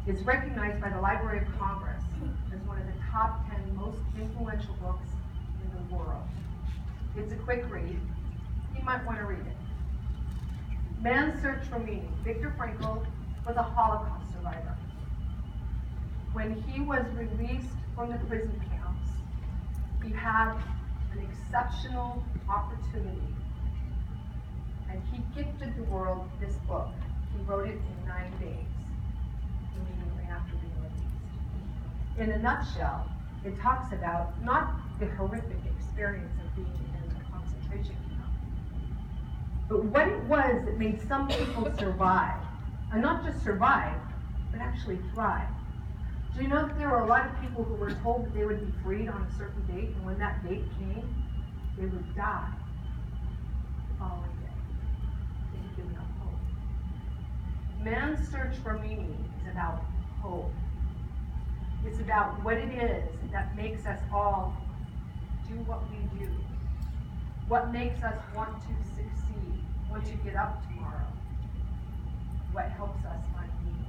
It's recognized by the Library of Congress as one of the top 10 most influential books in the world. It's a quick read. You might want to read it. Man's Search for Meaning. Viktor Frankl was a Holocaust survivor. When he was released from the prison camps, he had an exceptional opportunity, and he gifted the world this book. He wrote it in 9 days, immediately after being released. In a nutshell, it talks about not the horrific experience of being in a concentration camp, but what it was that made some people survive, and not just survive, but actually thrive. Do you know that there were a lot of people who were told that they would be freed on a certain date, and when that date came, they would die the following day. They had given up hope. Man's Search for Meaning is about hope. It's about what it is that makes us all do what we do. What makes us want to succeed, want to get up tomorrow. What helps us find meaning.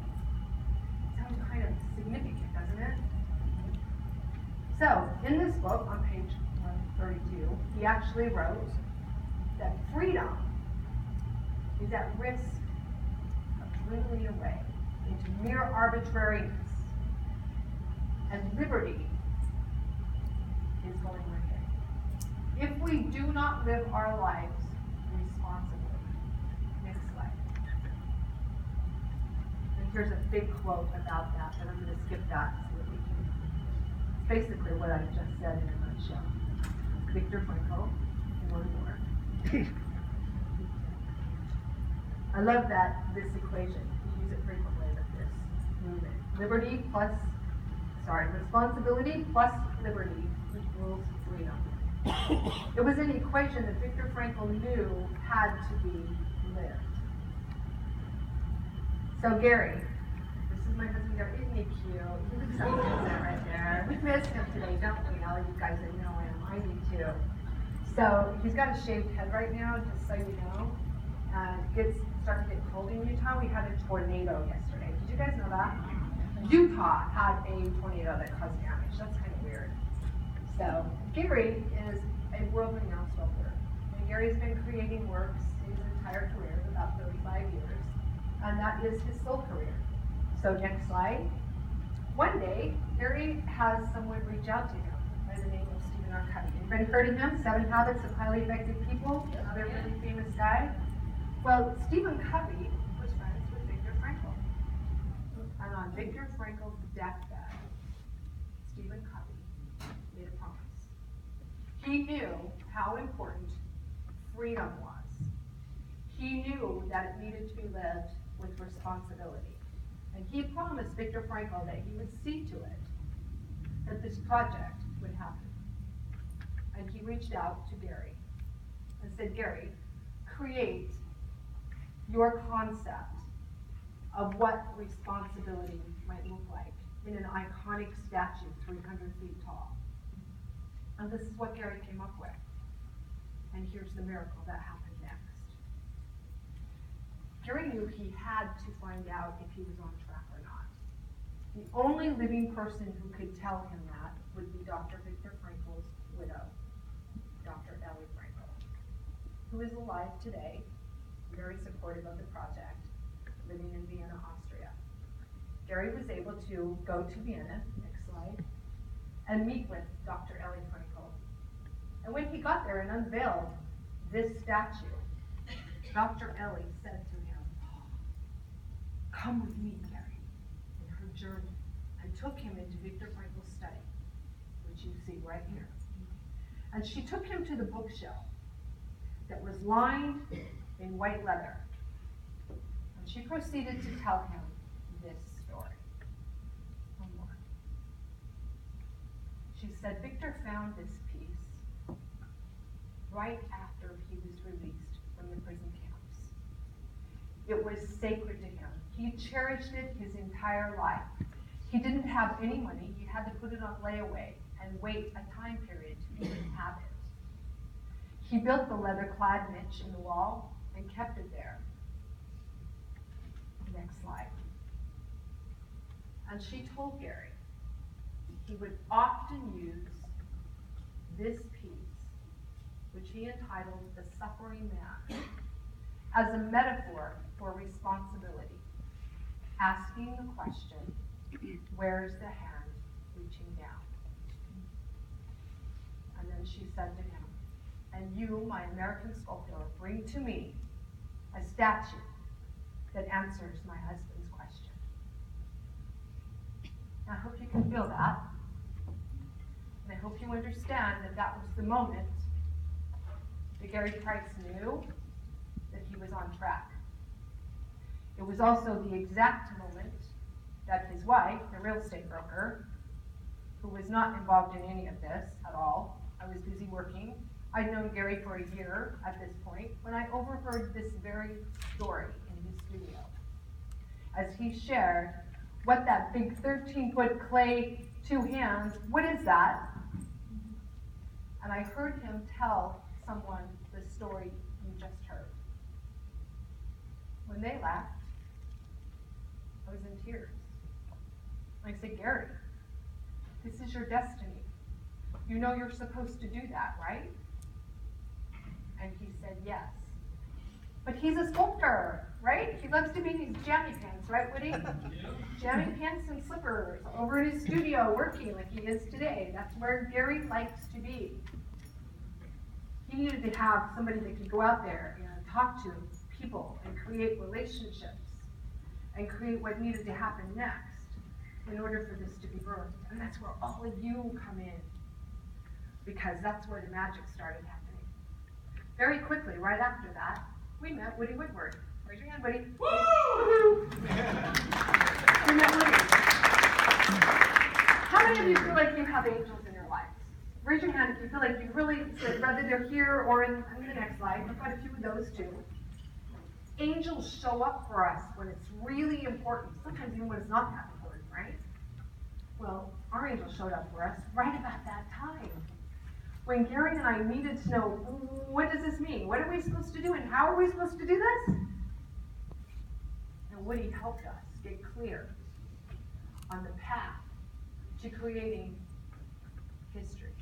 Sounds kind of significant, doesn't it? So, in this book, on page 132, he actually wrote that freedom is at risk of dwindling away into mere arbitrariness, and liberty is going with it. If we do not live our lives responsibly. Next slide. And here's a big quote about that, but I'm going to skip that so that we can. It's basically what I just said in a nutshell. Viktor Frankl, and one more. I love this equation. We use it frequently with this movement. Responsibility plus liberty equals freedom. It was an equation that Viktor Frankl knew had to be lived. So Gary, this is my husband Gary. Isn't he cute? He looks so innocent right there. We miss him today, don't we? All you guys that know him. I do too. So he's got a shaved head right now, just so you know. It's starting to get cold in Utah. We had a tornado yesterday. Did you guys know that? Utah had a tornado that caused damage. That's kind of weird. So Gary is a world-renowned sculptor. And Gary's been creating works his entire career, about 35 years. And that is his sole career. So next slide. One day, Gary has someone reach out to him by the name of Stephen R. Covey. Anybody heard of him? 7 Habits of Highly Effective People, another really famous guy. Well, Stephen Covey was friends with Viktor Frankl. And on Viktor Frankl's deathbed, Stephen Covey made a promise. He knew how important freedom was. He knew that it needed to be lived with responsibility. And he promised Viktor Frankl that he would see to it that this project would happen. And he reached out to Gary and said, Gary, create your concept of what responsibility might look like in an iconic statue 300 feet tall. And this is what Gary came up with. And here's the miracle that happened next. Gary knew he had to find out if he was on track or not. The only living person who could tell him that would be Dr. Viktor Frankl's widow, Dr. Ellie Frankl, who is alive today, very supportive of the project, living in Vienna, Austria. Gary was able to go to Vienna, next slide, and meet with Dr. Ellie Frankl. And when he got there and unveiled this statue, Dr. Ellie said to him, come with me, Gary, in her journey, and took him into Viktor Frankl's study, which you see right here. And she took him to the bookshelf that was lined in white leather. And she proceeded to tell him this story. One more. She said, Viktor found this piece right after he was released from the prison camps. It was sacred to him. He cherished it his entire life. He didn't have any money. He had to put it on layaway and wait a time period to even have it. He built the leather-clad niche in the wall and kept it there. Next slide. And she told Gary he would often use this piece, which he entitled The Suffering Man, as a metaphor for responsibility, asking the question, where's the hand reaching down? And then she said to him, and you, my American sculptor, bring to me a statue that answers my husband's question. I hope you can feel that. And I hope you understand that that was the moment that Gary Price knew that he was on track. It was also the exact moment that his wife, the real estate broker, who was not involved in any of this at all, I was busy working. I'd known Gary for a year at this point when I overheard this very story in his studio. As he shared what that big 13-foot clay 2 hands, what is that? And I heard him tell someone the story you just heard. When they left, I was in tears. I said, Gary, this is your destiny. You know you're supposed to do that, right? And he said, yes. But he's a sculptor, right? He loves to be in his jammy pants, right, Woody? Jammy pants and slippers over in his studio working like he is today. That's where Gary likes to be. He needed to have somebody that could go out there and talk to people and create relationships and create what needed to happen next in order for this to be birthed. And that's where all of you come in, because that's where the magic started happening. Very quickly, right after that, we met Woody Woodward. Raise your hand, Woody. Woo! We met Woody. How many of you feel like you have angels in your lives? Raise your hand if you feel like you really, whether they're here or in the next slide. I've got a few of those too. Angels show up for us when it's really important, sometimes even when it's not that important, right? Well, our angel showed up for us right about that time. When Gary and I needed to know, what does this mean? What are we supposed to do and how are we supposed to do this? And Woody helped us get clear on the path to creating history.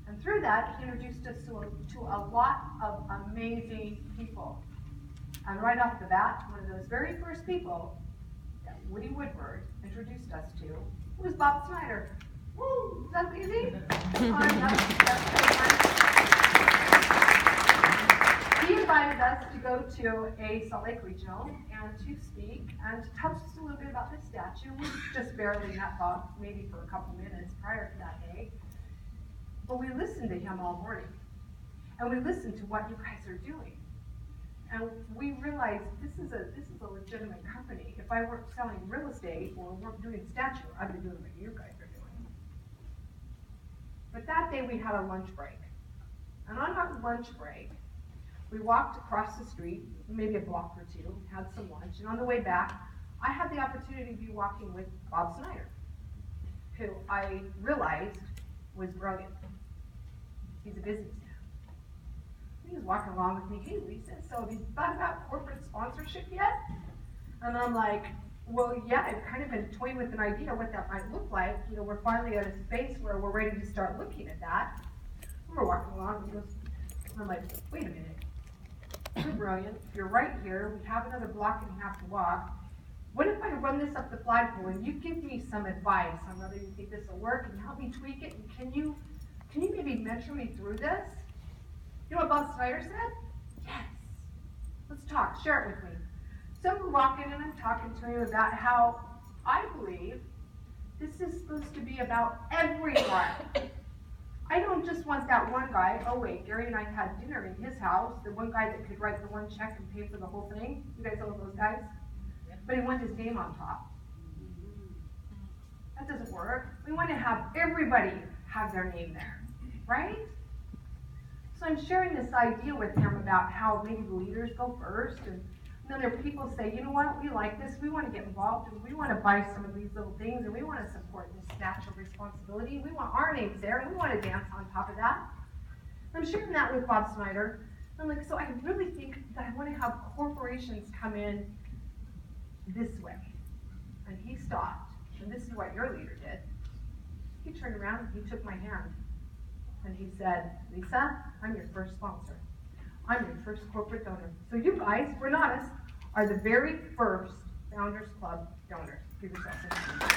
And through that, he introduced us to a lot of amazing people. And right off the bat, one of those very first people that Woody Woodward introduced us to was Bob Snyder. Woo! Is that easy? He invited us to go to a Salt Lake Regional and to speak and to tell us a little bit about this statue. We just barely met Bob, maybe for a couple minutes prior to that day. But we listened to him all morning. And we listened to what you guys are doing. And we realized this is a legitimate company. If I weren't selling real estate or weren't doing statue, I'd be doing what you guys are doing. But that day we had a lunch break. And on our lunch break, we walked across the street, maybe a block or two, had some lunch, and on the way back, I had the opportunity to be walking with Bob Snyder, who I realized was brilliant. He's a businessman. He was walking along with me, hey Lisa, so have you thought about corporate sponsorship yet? And I'm like, well, yeah, I've kind of been toying with an idea what that might look like. You know, we're finally at a space where we're ready to start looking at that. And we're walking along, and he goes, and I'm like, wait a minute. You're brilliant. You're right here. We have another block and a half to walk. What if I run this up the flagpole and you give me some advice on whether you think this will work and help me tweak it? And can you maybe mentor me through this? You know what Bob Snyder said? Yes. Let's talk. Share it with me. So we're walking and I'm talking to him about how I believe this is supposed to be about everyone. I don't just want that one guy. Oh wait, Gary and I had dinner in his house. The one guy that could write the one check and pay for the whole thing. You guys know those guys? But he wanted his name on top. That doesn't work. We want to have everybody have their name there, right? So I'm sharing this idea with him about how maybe the leaders go first, and then there are people say, you know what, we like this, we want to get involved, and we want to buy some of these little things, and we want to support this natural responsibility. We want our names there, and we want to dance on top of that. And I'm sharing that with Bob Snyder. I'm like, so I really think that I want to have corporations come in this way. And he stopped, and this is what your leader did. He turned around and he took my hand. And he said, Leesa, I'm your first sponsor. I'm your first corporate donor. So you guys, we're not us, are the very first Founders Club donors. Give yourself a hand.